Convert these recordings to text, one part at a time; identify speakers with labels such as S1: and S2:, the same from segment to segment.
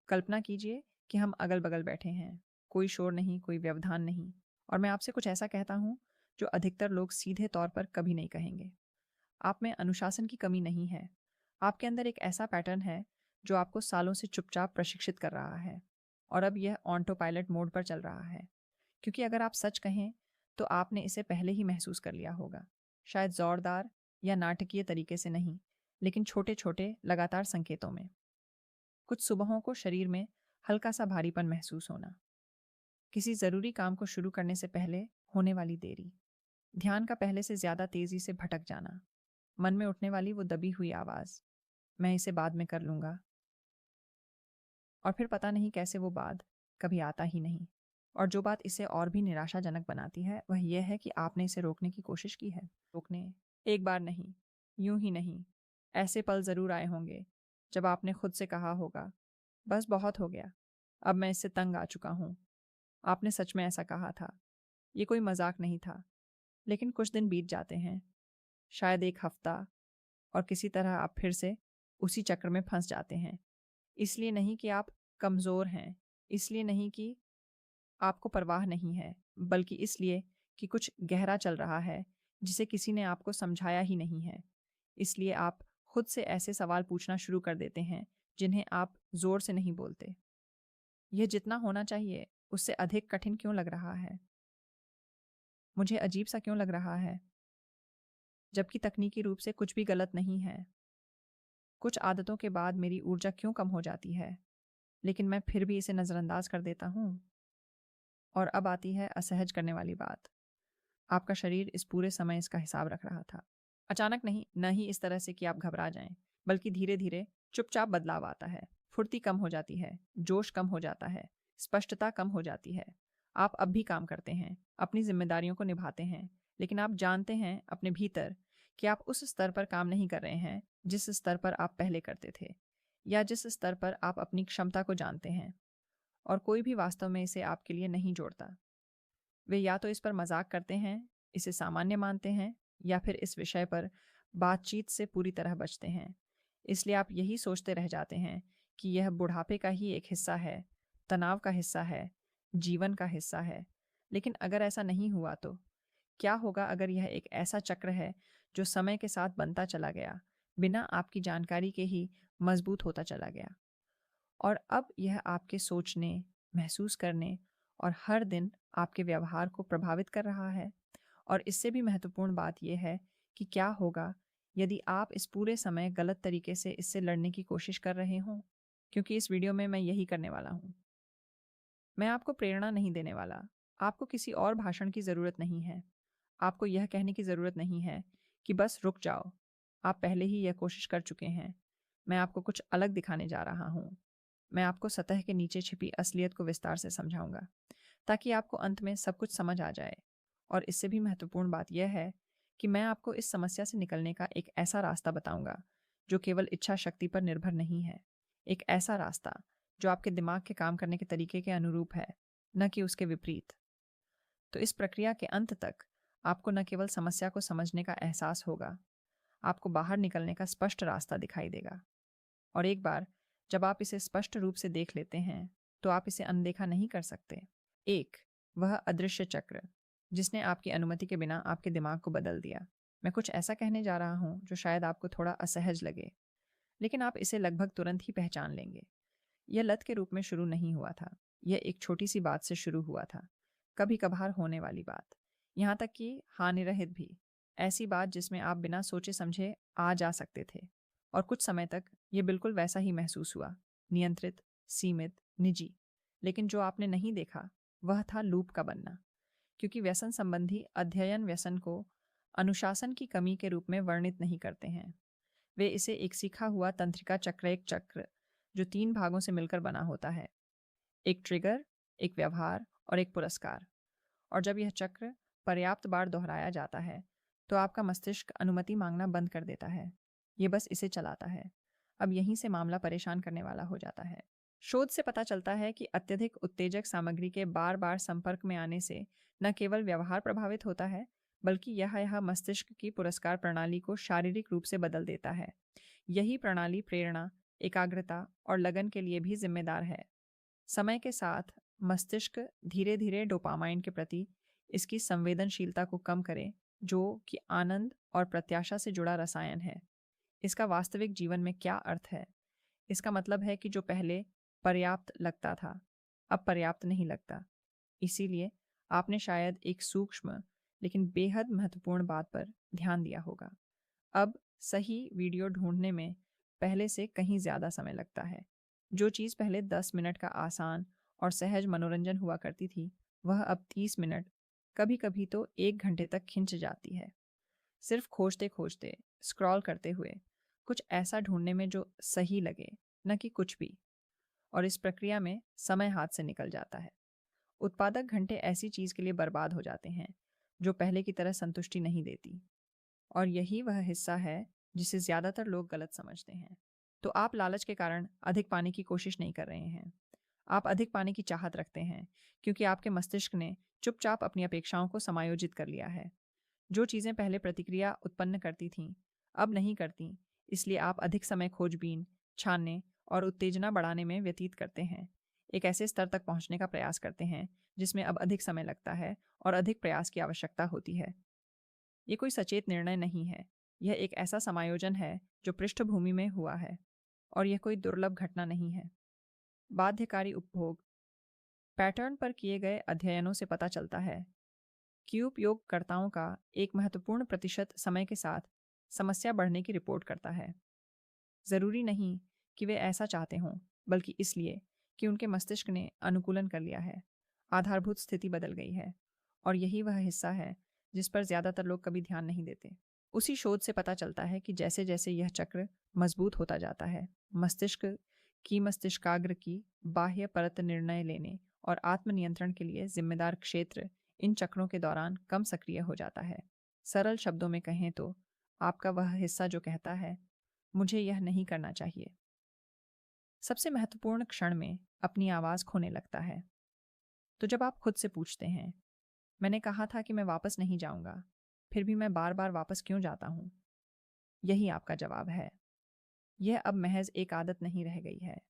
S1: कल्पना कीजिए कि हम अगल-बगल बैठे हैं। कोई शोर नहीं, कोई व्यवधान नहीं और मैं आपसे कुछ ऐसा कहता हूँ जो अधिकतर लोग सीधे तौर पर कभी नहीं कहेंगे। आप में अनुशासन की कमी नहीं है। आपके अंदर एक ऐसा पैटर्न है जो आपको सालों से चुपचाप प्रशिक्षित कर रहा है और अब यह ऑटो पायलट मोड पर चल रहा है। क्योंकि अगर आप सच कहें तो आपने इसे पहले ही महसूस कर लिया होगा। शायद ज़ोरदार या नाटकीय तरीके से नहीं, लेकिन छोटे-छोटे लगातार संकेतों में। कुछ सुबहों को शरीर में हल्का सा भारीपन महसूस होना, किसी ज़रूरी काम को शुरू करने से पहले होने वाली देरी, ध्यान का पहले से ज़्यादा तेज़ी से भटक जाना, मन में उठने वाली वो दबी हुई आवाज़, मैं इसे बाद में कर लूँगा, और फिर पता नहीं कैसे वो बाद कभी आता ही नहीं। और जो बात इसे और भी निराशाजनक बनाती है वह यह है कि आपने इसे रोकने की कोशिश की है। रोकने, एक बार नहीं, यूं ही नहीं। ऐसे पल ज़रूर आए होंगे जब आपने खुद से कहा होगा, बस बहुत हो गया, अब मैं इससे तंग आ चुका हूँ। आपने सच में ऐसा कहा था, ये कोई मजाक नहीं था। लेकिन कुछ दिन बीत जाते हैं, शायद एक हफ्ता, और किसी तरह आप फिर से उसी चक्र में फंस जाते हैं। इसलिए नहीं कि आप कमज़ोर हैं, इसलिए नहीं कि आपको परवाह नहीं है, बल्कि इसलिए कि कुछ गहरा चल रहा है जिसे किसी ने आपको समझाया ही नहीं है। इसलिए आप खुद से ऐसे सवाल पूछना शुरू कर देते हैं जिन्हें आप जोर से नहीं बोलते। यह जितना होना चाहिए उससे अधिक कठिन क्यों लग रहा है? मुझे अजीब सा क्यों लग रहा है? जबकि तकनीकी रूप से कुछ भी गलत नहीं है। कुछ आदतों के बाद मेरी ऊर्जा क्यों कम हो जाती है, लेकिन मैं फिर भी इसे नज़रअंदाज कर देता हूँ। और अब आती है असहज करने वाली बात। आपका शरीर इस पूरे समय इसका हिसाब रख रहा था। अचानक नहीं, न ही इस तरह से कि आप घबरा जाएं, बल्कि धीरे धीरे चुपचाप बदलाव आता है। फुर्ती कम हो जाती है, जोश कम हो जाता है, स्पष्टता कम हो जाती है। आप अब भी काम करते हैं, अपनी जिम्मेदारियों को निभाते हैं, लेकिन आप जानते हैं अपने भीतर कि आप उस स्तर पर काम नहीं कर रहे हैं जिस स्तर पर आप पहले करते थे, या जिस स्तर पर आप अपनी क्षमता को जानते हैं। और कोई भी वास्तव में इसे आपके लिए नहीं जोड़ता। वे या तो इस पर मजाक करते हैं, इसे सामान्य मानते हैं, या फिर इस विषय पर बातचीत से पूरी तरह बचते हैं। इसलिए आप यही सोचते रह जाते हैं कि यह बुढ़ापे का ही एक हिस्सा है, तनाव का हिस्सा है, जीवन का हिस्सा है। लेकिन अगर ऐसा नहीं हुआ तो क्या होगा? अगर यह एक ऐसा चक्र है जो समय के साथ बनता चला गया, बिना आपकी जानकारी के ही मजबूत होता चला गया, और अब यह आपके सोचने, महसूस करने और हर दिन आपके व्यवहार को प्रभावित कर रहा है? और इससे भी महत्वपूर्ण बात यह है कि क्या होगा यदि आप इस पूरे समय गलत तरीके से इससे लड़ने की कोशिश कर रहे हों? क्योंकि इस वीडियो में मैं यही करने वाला हूँ। मैं आपको प्रेरणा नहीं देने वाला। आपको किसी और भाषण की ज़रूरत नहीं है। आपको यह कहने की ज़रूरत नहीं है कि बस रुक जाओ। आप पहले ही यह कोशिश कर चुके हैं। मैं आपको कुछ अलग दिखाने जा रहा हूँ। मैं आपको सतह के नीचे छिपी असलियत को विस्तार से समझाऊंगा, ताकि आपको अंत में सब कुछ समझ आ जाए। और इससे भी महत्वपूर्ण बात यह है कि मैं आपको इस समस्या से निकलने का एक ऐसा रास्ता बताऊंगा जो केवल इच्छा शक्ति पर निर्भर नहीं है। एक ऐसा रास्ता जो आपके दिमाग के काम करने के तरीके के अनुरूप है, न कि उसके विपरीत। तो इस प्रक्रिया के अंत तक आपको न केवल समस्या को समझने का एहसास होगा, आपको बाहर निकलने का स्पष्ट रास्ता दिखाई देगा। और एक बार जब आप इसे स्पष्ट रूप से देख लेते हैं, तो आप इसे अनदेखा नहीं कर सकते। एक, वह अदृश्य चक्र जिसने आपकी अनुमति के बिना आपके दिमाग को बदल दिया। मैं कुछ ऐसा कहने जा रहा हूं जो शायद आपको थोड़ा असहज लगे, लेकिन आप इसे लगभग तुरंत ही पहचान लेंगे। यह लत के रूप में शुरू नहीं हुआ था। यह एक छोटी सी बात से शुरू हुआ था, कभी कभार होने वाली बात, यहाँ तक कि हानिरहित भी। ऐसी बात जिसमें आप बिना सोचे समझे आ जा सकते थे। और कुछ समय तक यह बिल्कुल वैसा ही महसूस हुआ, नियंत्रित, सीमित, निजी। लेकिन जो आपने नहीं देखा वह था लूप का बनना। क्योंकि व्यसन संबंधी अध्ययन व्यसन को अनुशासन की कमी के रूप में वर्णित नहीं करते हैं। वे इसे एक सीखा हुआ तंत्रिका चक्र, एक चक्र जो 3 भागों से मिलकर बना होता है, एक ट्रिगर, एक व्यवहार और एक पुरस्कार। और जब यह चक्र पर्याप्त बार दोहराया जाता है तो आपका मस्तिष्क अनुमति मांगना बंद कर देता है। ये बस इसे चलाता है। अब यहीं से मामला परेशान करने वाला हो जाता है। शोध से पता चलता है कि अत्यधिक उत्तेजक सामग्री के बार बार संपर्क में आने से न केवल व्यवहार प्रभावित होता है, बल्कि यह मस्तिष्क की पुरस्कार प्रणाली को शारीरिक रूप से बदल देता है। यही प्रणाली प्रेरणा, एकाग्रता और लगन के लिए भी जिम्मेदार है। समय के साथ मस्तिष्क धीरे धीरे डोपामाइन के प्रति इसकी संवेदनशीलता को कम करे, जो कि आनंद और प्रत्याशा से जुड़ा रसायन है। इसका वास्तविक जीवन में क्या अर्थ है? इसका मतलब है कि जो पहले पर्याप्त लगता था, अब पर्याप्त नहीं लगता। इसीलिए आपने शायद एक सूक्ष्म लेकिन बेहद महत्वपूर्ण बात पर ध्यान दिया होगा। अब सही वीडियो ढूंढने में पहले से कहीं ज़्यादा समय लगता है। जो चीज़ पहले 10 मिनट का आसान और सहज मनोरंजन हुआ करती थी, वह अब 30 मिनट, कभी कभी तो 1 घंटे तक खिंच जाती है। सिर्फ खोजते खोजते, स्क्रॉल करते हुए, कुछ ऐसा ढूंढने में जो सही लगे, न कि कुछ भी। और इस प्रक्रिया में समय हाथ से निकल जाता है। उत्पादक घंटे ऐसी चीज़ के लिए बर्बाद हो जाते हैं जो पहले की तरह संतुष्टि नहीं देती। और यही वह हिस्सा है जिसे ज़्यादातर लोग गलत समझते हैं। तो आप लालच के कारण अधिक पाने की कोशिश नहीं कर रहे हैं। आप अधिक पाने की चाहत रखते हैं क्योंकि आपके मस्तिष्क ने चुपचाप अपनी अपेक्षाओं को समायोजित कर लिया है। जो चीज़ें पहले प्रतिक्रिया उत्पन्न करती थीं, अब नहीं करती, इसलिए आप अधिक समय खोजबीन, छानने और उत्तेजना बढ़ाने में व्यतीत करते हैं। एक ऐसे स्तर तक पहुंचने का प्रयास करते हैं जिसमें अब अधिक समय लगता है और अधिक प्रयास की आवश्यकता होती है। ये कोई सचेत निर्णय नहीं है। यह एक ऐसा समायोजन है जो पृष्ठभूमि में हुआ है, और यह कोई दुर्लभ घटना नहीं है। बाध्यकारी उपभोग पैटर्न पर किए गए अध्ययनों से पता चलता है कि उपयोगकर्ताओं का एक महत्वपूर्ण प्रतिशत समय के साथ समस्या बढ़ने की रिपोर्ट करता है। ज़रूरी नहीं कि वे ऐसा चाहते हों, बल्कि इसलिए कि उनके मस्तिष्क ने अनुकूलन कर लिया है। आधारभूत स्थिति बदल गई है, और यही वह हिस्सा है जिस पर ज़्यादातर लोग कभी ध्यान नहीं देते। उसी शोध से पता चलता है कि जैसे जैसे यह चक्र मजबूत होता जाता है, मस्तिष्काग्र की बाह्य परत निर्णय लेने और आत्मनियंत्रण के लिए जिम्मेदार क्षेत्र इन चक्रों के दौरान कम सक्रिय हो जाता है। सरल शब्दों में कहें तो आपका वह हिस्सा जो कहता है, मुझे यह नहीं करना चाहिए, सबसे महत्वपूर्ण क्षण में अपनी आवाज़ खोने लगता है। तो जब आप खुद से पूछते हैं, मैंने कहा था कि मैं वापस नहीं जाऊंगा, फिर भी मैं बार बार वापस क्यों जाता हूँ? यही आपका जवाब है। यह अब महज एक आदत नहीं रह गई है।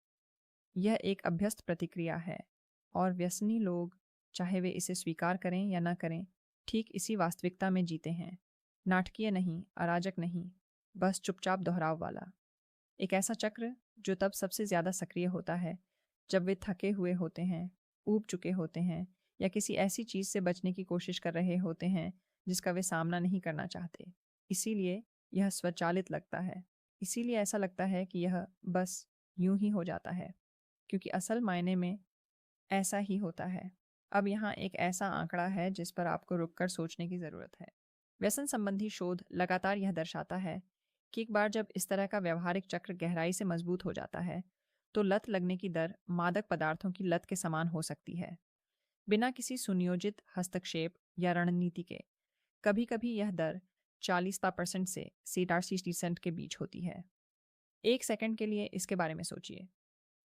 S1: यह एक अभ्यस्त प्रतिक्रिया है, और व्यसनी लोग, चाहे वे इसे स्वीकार करें या न करें, ठीक इसी वास्तविकता में जीते हैं। नाटकीय नहीं, अराजक नहीं, बस चुपचाप दोहराव वाला। एक ऐसा चक्र जो तब सबसे ज़्यादा सक्रिय होता है जब वे थके हुए होते हैं, ऊब चुके होते हैं, या किसी ऐसी चीज़ से बचने की कोशिश कर रहे होते हैं जिसका वे सामना नहीं करना चाहते। इसीलिए यह स्वचालित लगता है। इसीलिए ऐसा लगता है कि यह बस यूं ही हो जाता है, क्योंकि असल मायने में ऐसा ही होता है। अब यहाँ एक ऐसा आंकड़ा है जिस पर आपको रुककर सोचने की ज़रूरत है। व्यसन संबंधी शोध लगातार यह दर्शाता है कि एक बार जब इस तरह का व्यवहारिक चक्र गहराई से मजबूत हो जाता है, तो लत लगने की दर मादक पदार्थों की लत के समान हो सकती है, बिना किसी सुनियोजित हस्तक्षेप या रणनीति के। कभी कभी यह दर 40% से 60% के बीच होती है। एक सेकंड के लिए इसके बारे में सोचिए।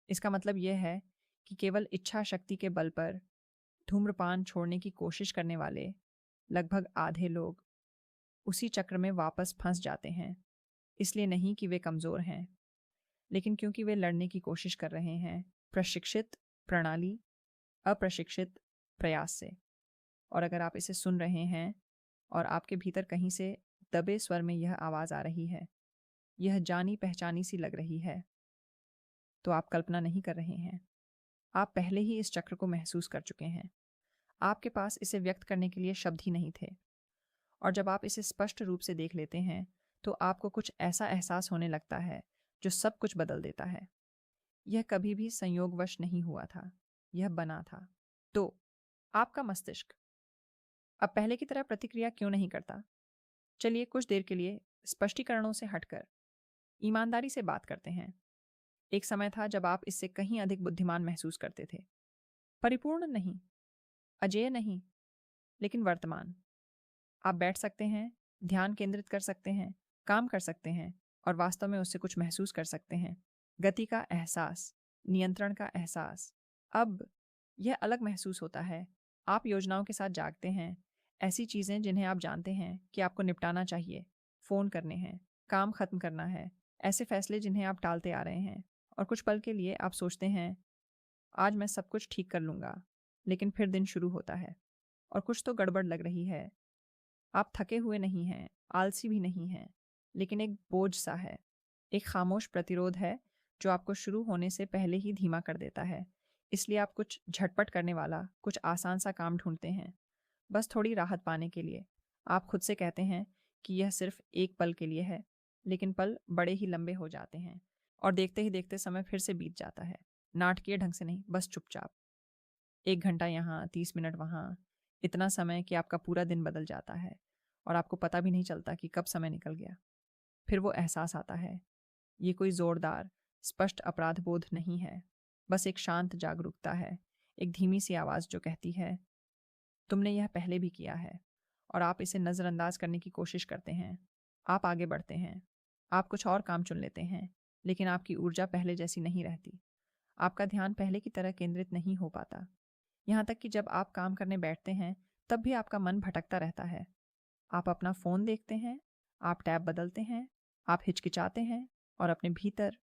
S1: इसका मतलब यह है कि केवल इच्छा शक्ति के बल पर धूम्रपान छोड़ने की कोशिश करने वाले लगभग आधे लोग उसी चक्र में वापस फंस जाते हैं। इसलिए नहीं कि वे कमज़ोर हैं, लेकिन क्योंकि वे लड़ने की कोशिश कर रहे हैं प्रशिक्षित प्रणाली, अप्रशिक्षित प्रयास से। और अगर आप इसे सुन रहे हैं और आपके भीतर कहीं से दबे स्वर में यह आवाज़ आ रही है, यह जानी पहचानी सी लग रही है, तो आप कल्पना नहीं कर रहे हैं। आप पहले ही इस चक्र को महसूस कर चुके हैं। आपके पास इसे व्यक्त करने के लिए शब्द ही नहीं थे। और जब आप इसे स्पष्ट रूप से देख लेते हैं, तो आपको कुछ ऐसा एहसास होने लगता है जो सब कुछ बदल देता है। यह कभी भी संयोगवश नहीं हुआ था, यह बना था। तो आपका मस्तिष्क अब पहले की तरह प्रतिक्रिया क्यों नहीं करता? चलिए कुछ देर के लिए स्पष्टीकरणों से हटकर ईमानदारी से बात करते हैं। एक समय था जब आप इससे कहीं अधिक बुद्धिमान महसूस करते थे। परिपूर्ण नहीं, अजेय नहीं, लेकिन वर्तमान। आप बैठ सकते हैं, ध्यान केंद्रित कर सकते हैं, काम कर सकते हैं, और वास्तव में उससे कुछ महसूस कर सकते हैं। गति का एहसास, नियंत्रण का एहसास। अब यह अलग महसूस होता है। आप योजनाओं के साथ जागते हैं, ऐसी चीज़ें जिन्हें आप जानते हैं कि आपको निपटाना चाहिए, फ़ोन करने हैं, काम खत्म करना है, ऐसे फैसले जिन्हें आप टालते आ रहे हैं, और कुछ पल के लिए आप सोचते हैं, आज मैं सब कुछ ठीक कर लूँगा, लेकिन फिर दिन शुरू होता है और कुछ तो गड़बड़ लग रही है। आप थके हुए नहीं हैं, आलसी भी नहीं हैं, लेकिन एक बोझ सा है, एक खामोश प्रतिरोध है जो आपको शुरू होने से पहले ही धीमा कर देता है। इसलिए आप कुछ झटपट करने वाला, कुछ आसान सा काम ढूँढते हैं, बस थोड़ी राहत पाने के लिए। आप खुद से कहते हैं कि यह सिर्फ एक पल के लिए है, लेकिन पल बड़े ही लंबे हो जाते हैं और देखते ही देखते समय फिर से बीत जाता है। नाटकीय ढंग से नहीं, बस चुपचाप। 1 घंटा यहाँ, 30 मिनट वहाँ, इतना समय कि आपका पूरा दिन बदल जाता है और आपको पता भी नहीं चलता कि कब समय निकल गया। फिर वो एहसास आता है। ये कोई ज़ोरदार, स्पष्ट अपराध बोध नहीं है, बस एक शांत जागरूकता है, एक धीमी सी आवाज़ जो कहती है, तुमने यह पहले भी किया है, और आप इसे नज़रअंदाज करने की कोशिश करते हैं। आप आगे बढ़ते हैं, आप कुछ और काम चुन लेते हैं, लेकिन आपकी ऊर्जा पहले जैसी नहीं रहती। आपका ध्यान पहले की तरह केंद्रित नहीं हो पाता। यहाँ तक कि जब आप काम करने बैठते हैं, तब भी आपका मन भटकता रहता है। आप अपना फ़ोन देखते हैं, आप टैब बदलते हैं, आप हिचकिचाते हैं, और अपने भीतर,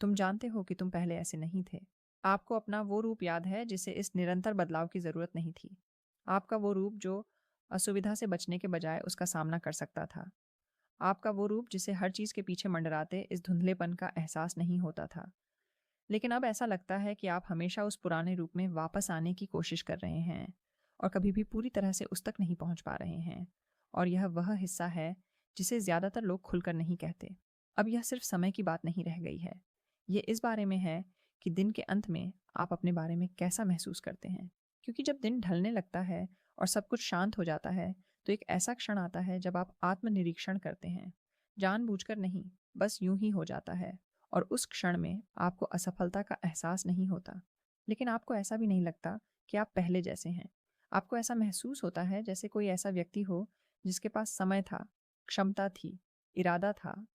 S1: तुम जानते हो कि तुम पहले ऐसे नहीं थे। आपको अपना वो रूप याद है जिसे इस निरंतर बदलाव की ज़रूरत नहीं थी। आपका वो रूप जो असुविधा से बचने के बजाय उसका सामना कर सकता था। आपका वो रूप जिसे हर चीज़ के पीछे मंडराते इस धुंधलेपन का एहसास नहीं होता था। लेकिन अब ऐसा लगता है कि आप हमेशा उस पुराने रूप में वापस आने की कोशिश कर रहे हैं और कभी भी पूरी तरह से उस तक नहीं पहुंच पा रहे हैं। और यह वह हिस्सा है जिसे ज़्यादातर लोग खुलकर नहीं कहते। अब यह सिर्फ समय की बात नहीं रह गई है। ये इस बारे में है कि दिन के अंत में आप अपने बारे में कैसा महसूस करते हैं। क्योंकि जब दिन ढलने लगता है और सब कुछ शांत हो जाता है, तो एक ऐसा क्षण आता है जब आप आत्मनिरीक्षण करते हैं। जानबूझकर नहीं, बस यूं ही हो जाता है। और उस क्षण में आपको असफलता का एहसास नहीं होता, लेकिन आपको ऐसा भी नहीं लगता कि आप पहले जैसे हैं। आपको ऐसा महसूस होता है जैसे कोई ऐसा व्यक्ति हो जिसके पास समय था, क्षमता थी, इरादा था,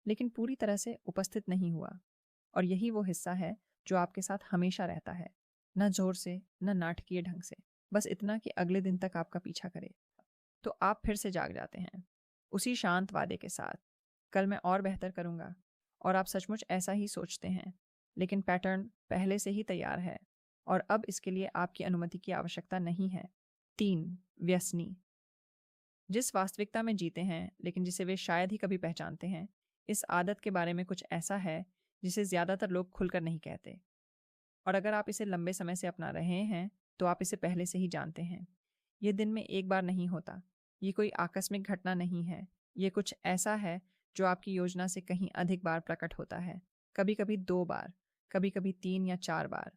S1: लेकिन पूरी तरह से उपस्थित नहीं हुआ। और यही वो हिस्सा है जो आपके साथ हमेशा रहता है, न जोर से, न नाटकीय ढंग से, बस इतना कि अगले दिन तक आपका पीछा करे। तो आप फिर से जाग जाते हैं, उसी शांत वादे के साथ, कल मैं और बेहतर करूँगा। और आप सचमुच ऐसा ही सोचते हैं, लेकिन पैटर्न पहले से ही तैयार है और अब इसके लिए आपकी अनुमति की आवश्यकता नहीं है। 3 व्यसनी, जिस वास्तविकता में जीते हैं लेकिन जिसे वे शायद ही कभी पहचानते हैं, इस आदत के बारे में कुछ ऐसा है जिसे ज़्यादातर लोग खुलकर नहीं कहते। और अगर आप इसे लंबे समय से अपना रहे हैं, तो आप इसे पहले से ही जानते हैं। ये दिन में एक बार नहीं होता, ये कोई आकस्मिक घटना नहीं है, ये कुछ ऐसा है जो आपकी योजना से कहीं अधिक बार प्रकट होता है। कभी कभी 2 बार, कभी कभी 3 या 4 बार।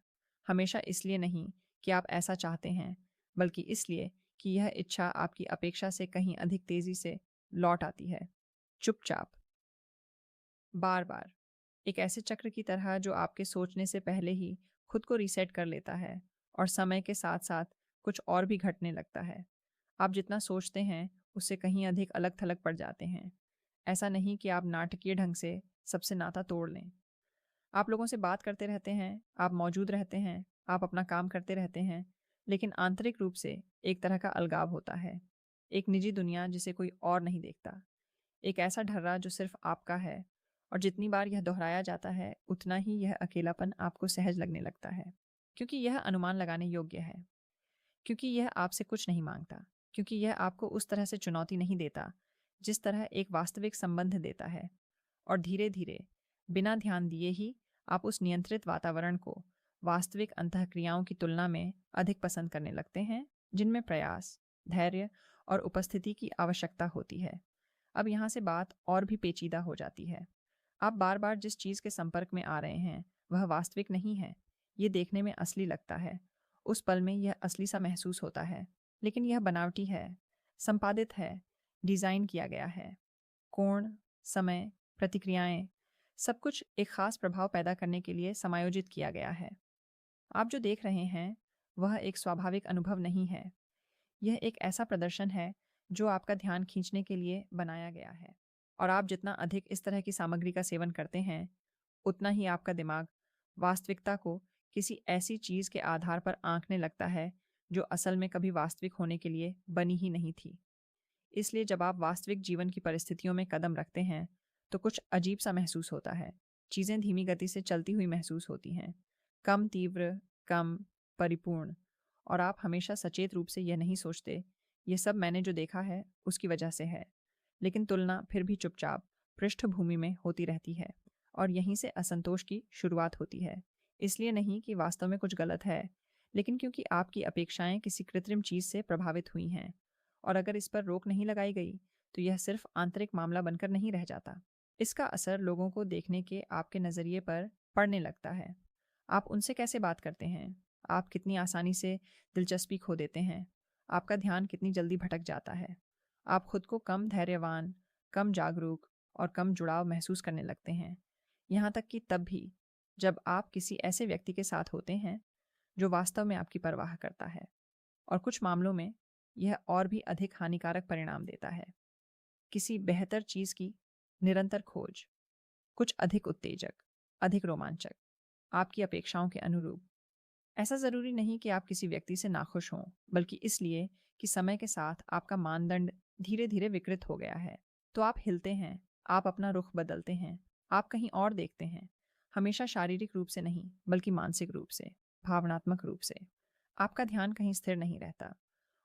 S1: हमेशा इसलिए नहीं कि आप ऐसा चाहते हैं, बल्कि इसलिए कि यह इच्छा आपकी अपेक्षा से कहीं अधिक तेजी से लौट आती है, चुपचाप, बार बार, एक ऐसे चक्र की तरह जो आपके सोचने से पहले ही खुद को रीसेट कर लेता है। और समय के साथ साथ कुछ और भी घटने लगता है। आप जितना सोचते हैं उससे कहीं अधिक अलग थलग पड़ जाते हैं। ऐसा नहीं कि आप नाटकीय ढंग से सबसे नाता तोड़ लें। आप लोगों से बात करते रहते हैं, आप मौजूद रहते हैं, आप अपना काम करते रहते हैं, लेकिन आंतरिक रूप से एक तरह का अलगाव होता है। एक निजी दुनिया जिसे कोई और नहीं देखता। एक ऐसा ढर्रा जो सिर्फ आपका है। और जितनी बार यह दोहराया जाता है, उतना ही यह अकेलापन आपको सहज लगने लगता है। क्योंकि यह अनुमान लगाने योग्य है। क्योंकि यह आपसे कुछ नहीं मांगता। क्योंकि यह आपको उस तरह से चुनौती नहीं देता जिस तरह एक वास्तविक संबंध देता है। और धीरे धीरे, बिना ध्यान दिए ही, आप उस नियंत्रित वातावरण को वास्तविक अंतःक्रियाओं की तुलना में अधिक पसंद करने लगते हैं, जिनमें प्रयास, धैर्य और उपस्थिति की आवश्यकता होती है। अब यहाँ से बात और भी पेचीदा हो जाती है। आप बार बार जिस चीज़ के संपर्क में आ रहे हैं वह वास्तविक नहीं है। ये देखने में असली लगता है, उस पल में यह असली सा महसूस होता है, लेकिन यह बनावटी है, संपादित है, डिज़ाइन किया गया है। कोण, समय, प्रतिक्रियाएं, सब कुछ एक खास प्रभाव पैदा करने के लिए समायोजित किया गया है। आप जो देख रहे हैं वह एक स्वाभाविक अनुभव नहीं है। यह एक ऐसा प्रदर्शन है जो आपका ध्यान खींचने के लिए बनाया गया है। और आप जितना अधिक इस तरह की सामग्री का सेवन करते हैं, उतना ही आपका दिमाग वास्तविकता को किसी ऐसी चीज़ के आधार पर आंकने लगता है जो असल में कभी वास्तविक होने के लिए बनी ही नहीं थी। इसलिए जब आप वास्तविक जीवन की परिस्थितियों में कदम रखते हैं, तो कुछ अजीब सा महसूस होता है। चीज़ें धीमी गति से चलती हुई महसूस होती हैं, कम तीव्र, कम परिपूर्ण, और आप हमेशा सचेत रूप से यह नहीं सोचते, ये सब मैंने जो देखा है उसकी वजह से है। लेकिन तुलना फिर भी चुपचाप पृष्ठभूमि में होती रहती है, और यहीं से असंतोष की शुरुआत होती है। इसलिए नहीं कि वास्तव में कुछ गलत है, लेकिन क्योंकि आपकी अपेक्षाएं किसी कृत्रिम चीज़ से प्रभावित हुई हैं, और अगर इस पर रोक नहीं लगाई गई तो यह सिर्फ आंतरिक मामला बनकर नहीं रह जाता। इसका असर लोगों को देखने के आपके नज़रिए पर पड़ने लगता है। आप उनसे कैसे बात करते हैं, आप कितनी आसानी से दिलचस्पी खो देते हैं, आपका ध्यान कितनी जल्दी भटक जाता है। आप खुद को कम धैर्यवान, कम जागरूक और कम जुड़ाव महसूस करने लगते हैं। यहाँ तक कि तब भी जब आप किसी ऐसे व्यक्ति के साथ होते हैं जो वास्तव में आपकी परवाह करता है। और कुछ मामलों में यह और भी अधिक हानिकारक परिणाम देता है। किसी बेहतर चीज़ की निरंतर खोज, कुछ अधिक उत्तेजक, अधिक रोमांचक, आपकी अपेक्षाओं के अनुरूप। ऐसा ज़रूरी नहीं कि आप किसी व्यक्ति से नाखुश हों, बल्कि इसलिए कि समय के साथ आपका मानदंड धीरे धीरे विकृत हो गया है। तो आप हिलते हैं, आप अपना रुख बदलते हैं, आप कहीं और देखते हैं, हमेशा शारीरिक रूप से नहीं, बल्कि मानसिक रूप से, भावनात्मक रूप से। आपका ध्यान कहीं स्थिर नहीं रहता,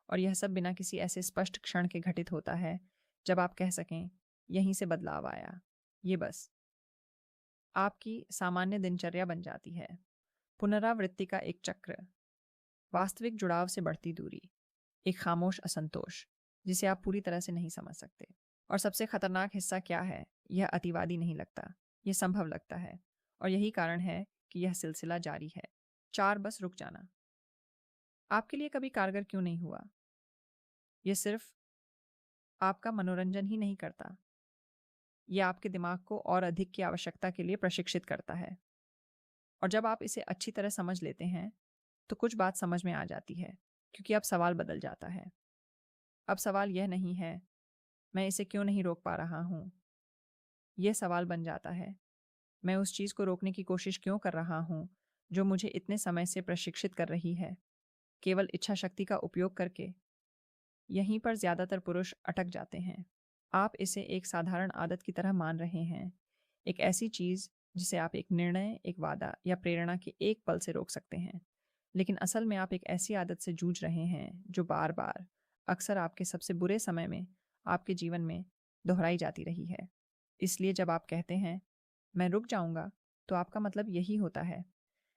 S1: और यह सब बिना किसी ऐसे स्पष्ट क्षण के घटित होता है जब आप कह सकें, यहीं से बदलाव आया। ये बस आपकी सामान्य दिनचर्या बन जाती है। पुनरावृत्ति का एक चक्र, वास्तविक जुड़ाव से बढ़ती दूरी, एक खामोश असंतोष जिसे आप पूरी तरह से नहीं समझ सकते। और सबसे खतरनाक हिस्सा क्या है, यह अतिवादी नहीं लगता, यह संभव लगता है। और यही कारण है कि यह सिलसिला जारी है। 4 बस रुक जाना आपके लिए कभी कारगर क्यों नहीं हुआ? यह सिर्फ आपका मनोरंजन ही नहीं करता, यह आपके दिमाग को और अधिक की आवश्यकता के लिए प्रशिक्षित करता है। और जब आप इसे अच्छी तरह समझ लेते हैं तो कुछ बात समझ में आ जाती है, क्योंकि अब सवाल बदल जाता है। अब सवाल यह नहीं है, मैं इसे क्यों नहीं रोक पा रहा हूँ। यह सवाल बन जाता है, मैं उस चीज़ को रोकने की कोशिश क्यों कर रहा हूँ जो मुझे इतने समय से प्रशिक्षित कर रही है, केवल इच्छा शक्ति का उपयोग करके। यहीं पर ज़्यादातर पुरुष अटक जाते हैं। आप इसे एक साधारण आदत की तरह मान रहे हैं, एक ऐसी चीज़ जिसे आप एक निर्णय, एक वादा या प्रेरणा के एक पल से रोक सकते हैं। लेकिन असल में आप एक ऐसी आदत से जूझ रहे हैं जो बार बार, अक्सर आपके सबसे बुरे समय में, आपके जीवन में दोहराई जाती रही है। इसलिए जब आप कहते हैं, मैं रुक जाऊंगा, तो आपका मतलब यही होता है।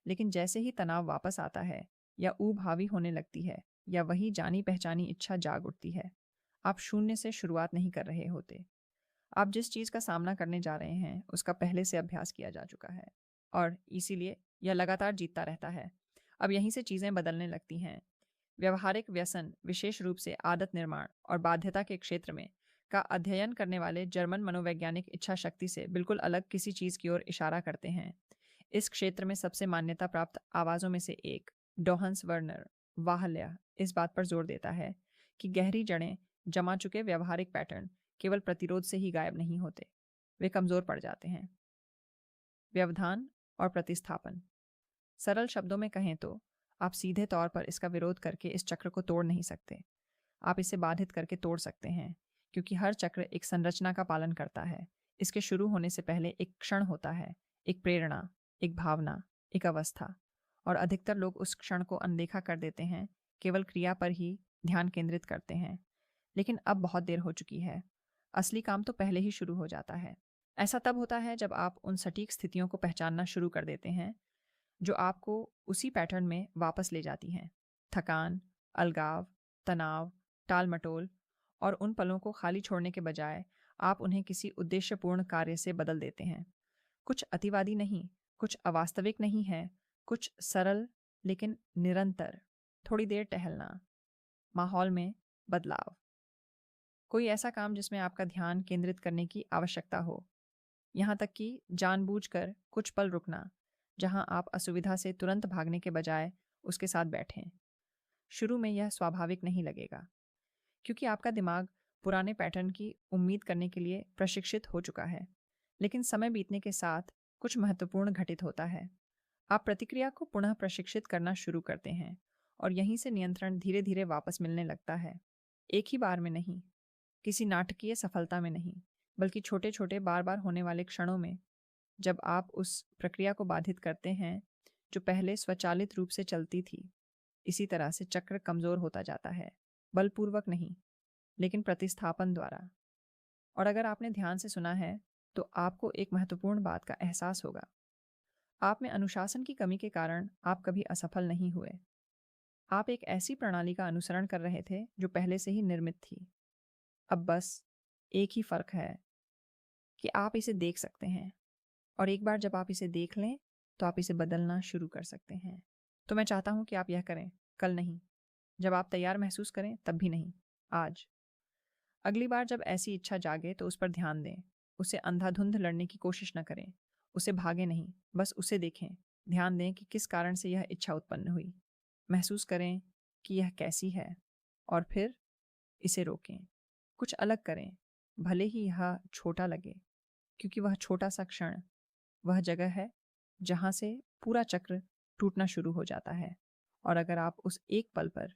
S1: लेकिन जैसे ही तनाव वापस आता है, या ऊब हावी होने लगती है, या वही जानी पहचानी इच्छा जाग उठती है, आप शून्य से शुरुआत नहीं कर रहे होते। आप जिस चीज़ का सामना करने जा रहे हैं उसका पहले से अभ्यास किया जा चुका है, और इसीलिए यह लगातार जीतता रहता है। अब यहीं से चीज़ें बदलने लगती हैं। व्यवहारिक व्यसन, विशेष रूप से आदत निर्माण और बाध्यता के क्षेत्र में का अध्ययन करने वाले जर्मन मनोवैज्ञानिक इच्छा शक्ति से बिल्कुल अलग किसी चीज़ की ओर इशारा करते हैं। इस क्षेत्र में सबसे मान्यता प्राप्त आवाज़ों में से एक, डोहन्स वर्नर वाहल्या, इस बात पर जोर देता है कि गहरी जड़ें जमा चुके व्यवहारिक पैटर्न केवल प्रतिरोध से ही गायब नहीं होते, वे कमज़ोर पड़ जाते हैं। व्यवधान और प्रतिस्थापन, सरल शब्दों में कहें तो आप सीधे तौर पर इसका विरोध करके इस चक्र को तोड़ नहीं सकते। आप इसे बाधित करके तोड़ सकते हैं, क्योंकि हर चक्र एक संरचना का पालन करता है। इसके शुरू होने से पहले एक क्षण होता है, एक प्रेरणा, एक भावना, एक अवस्था। और अधिकतर लोग उस क्षण को अनदेखा कर देते हैं, केवल क्रिया पर ही ध्यान केंद्रित करते हैं। लेकिन अब बहुत देर हो चुकी है, असली काम तो पहले ही शुरू हो जाता है। ऐसा तब होता है जब आप उन सटीक स्थितियों को पहचानना शुरू कर देते हैं जो आपको उसी पैटर्न में वापस ले जाती हैं। थकान, अलगाव, तनाव, टाल-मटोल, और उन पलों को खाली छोड़ने के बजाय आप उन्हें किसी उद्देश्यपूर्ण कार्य से बदल देते हैं। कुछ अतिवादी नहीं, कुछ अवास्तविक नहीं है, कुछ सरल लेकिन निरंतर। थोड़ी देर टहलना, माहौल में बदलाव, कोई ऐसा काम जिसमें आपका ध्यान केंद्रित करने की आवश्यकता हो। यहाँ तक कि जानबूझकर कुछ पल रुकना, जहाँ आप असुविधा से तुरंत भागने के बजाय उसके साथ बैठें। शुरू में यह स्वाभाविक नहीं लगेगा, क्योंकि आपका दिमाग पुराने पैटर्न की उम्मीद करने के लिए प्रशिक्षित हो चुका है। लेकिन समय बीतने के साथ कुछ महत्वपूर्ण घटित होता है। आप प्रतिक्रिया को पुनः प्रशिक्षित करना शुरू करते हैं, और यहीं से नियंत्रण धीरे धीरे वापस मिलने लगता है। एक ही बार में नहीं, किसी नाटकीय सफलता में नहीं, बल्कि छोटे छोटे बार बार होने वाले क्षणों में जब आप उस प्रक्रिया को बाधित करते हैं जो पहले स्वचालित रूप से चलती थी। इसी तरह से चक्र कमजोर होता जाता है, बलपूर्वक नहीं लेकिन प्रतिस्थापन द्वारा। और अगर आपने ध्यान से सुना है तो आपको एक महत्वपूर्ण बात का एहसास होगा। आप में अनुशासन की कमी के कारण आप कभी असफल नहीं हुए। आप एक ऐसी प्रणाली का अनुसरण कर रहे थे जो पहले से ही निर्मित थी। अब बस एक ही फर्क है कि आप इसे देख सकते हैं, और एक बार जब आप इसे देख लें तो आप इसे बदलना शुरू कर सकते हैं। तो मैं चाहता हूं कि आप यह करें, कल नहीं, जब आप तैयार महसूस करें तब भी नहीं, आज। अगली बार जब ऐसी इच्छा जागे तो उस पर ध्यान दें। उसे अंधाधुंध लड़ने की कोशिश न करें, उसे भागे नहीं, बस उसे देखें। ध्यान दें कि किस कारण से यह इच्छा उत्पन्न हुई, महसूस करें कि यह कैसी है, और फिर इसे रोकें। कुछ अलग करें, भले ही यह छोटा लगे, क्योंकि वह छोटा सा क्षण वह जगह है जहां से पूरा चक्र टूटना शुरू हो जाता है। और अगर आप उस एक पल पर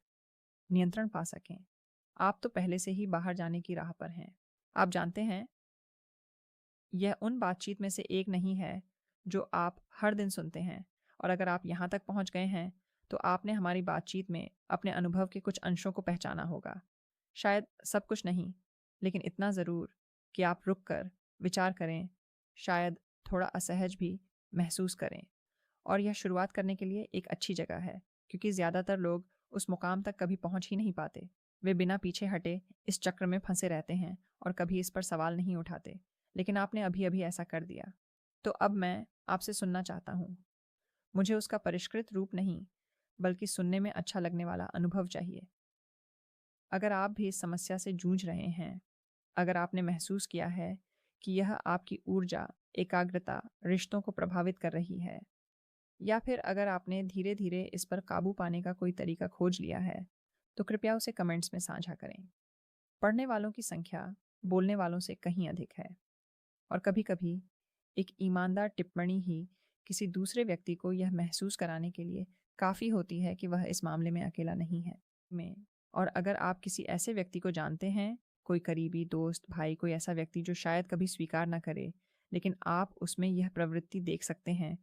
S1: नियंत्रण पा सकें, आप तो पहले से ही बाहर जाने की राह पर हैं। आप जानते हैं, यह उन बातचीत में से एक नहीं है जो आप हर दिन सुनते हैं। और अगर आप यहाँ तक पहुँच गए हैं तो आपने हमारी बातचीत में अपने अनुभव के कुछ अंशों को पहचाना होगा। शायद सब कुछ नहीं, लेकिन इतना ज़रूर कि आप रुक कर विचार करें, शायद थोड़ा असहज भी महसूस करें। और यह शुरुआत करने के लिए एक अच्छी जगह है, क्योंकि ज़्यादातर लोग उस मुकाम तक कभी पहुंच ही नहीं पाते। वे बिना पीछे हटे इस चक्र में फंसे रहते हैं और कभी इस पर सवाल नहीं उठाते। लेकिन आपने अभी अभी ऐसा कर दिया। तो अब मैं आपसे सुनना चाहता हूँ। मुझे उसका परिष्कृत रूप नहीं, बल्कि सुनने में अच्छा लगने वाला अनुभव चाहिए। अगर आप भी इस समस्या से जूझ रहे हैं, अगर आपने महसूस किया है कि यह आपकी ऊर्जा, एकाग्रता, रिश्तों को प्रभावित कर रही है, या फिर अगर आपने धीरे धीरे इस पर काबू पाने का कोई तरीका खोज लिया है, तो कृपया उसे कमेंट्स में साझा करें। पढ़ने वालों की संख्या बोलने वालों से कहीं अधिक है, और कभी कभी एक ईमानदार टिप्पणी ही किसी दूसरे व्यक्ति को यह महसूस कराने के लिए काफ़ी होती है कि वह इस मामले में अकेला नहीं है। और अगर आप किसी ऐसे व्यक्ति को जानते हैं, कोई करीबी दोस्त, भाई, कोई ऐसा व्यक्ति जो शायद कभी स्वीकार न करे, लेकिन आप उसमें यह प्रवृत्ति देख सकते हैं,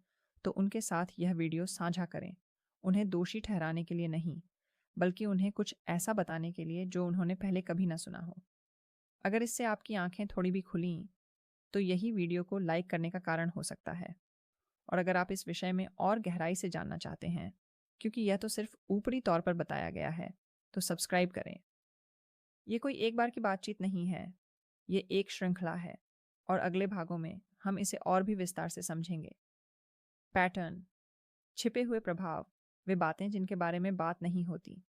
S1: तो उनके साथ यह वीडियो साझा करें। उन्हें दोषी ठहराने के लिए नहीं, बल्कि उन्हें कुछ ऐसा बताने के लिए जो उन्होंने पहले कभी ना सुना हो। अगर इससे आपकी आंखें थोड़ी भी खुलीं, तो यही वीडियो को लाइक करने का कारण हो सकता है। और अगर आप इस विषय में और गहराई से जानना चाहते हैं, क्योंकि यह तो सिर्फ ऊपरी तौर पर बताया गया है, तो सब्सक्राइब करें। ये कोई एक बार की बातचीत नहीं है, ये एक श्रृंखला है, और अगले भागों में हम इसे और भी विस्तार से समझेंगे। पैटर्न, छिपे हुए प्रभाव, वे बातें जिनके बारे में बात नहीं होती,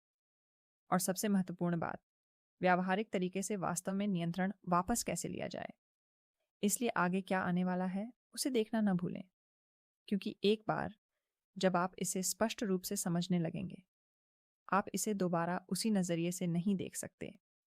S1: और सबसे महत्वपूर्ण बात, व्यावहारिक तरीके से वास्तव में नियंत्रण वापस कैसे लिया जाए। इसलिए आगे क्या आने वाला है उसे देखना न भूलें, क्योंकि एक बार जब आप इसे स्पष्ट रूप से समझने लगेंगे, आप इसे दोबारा उसी नज़रिए से नहीं देख सकते।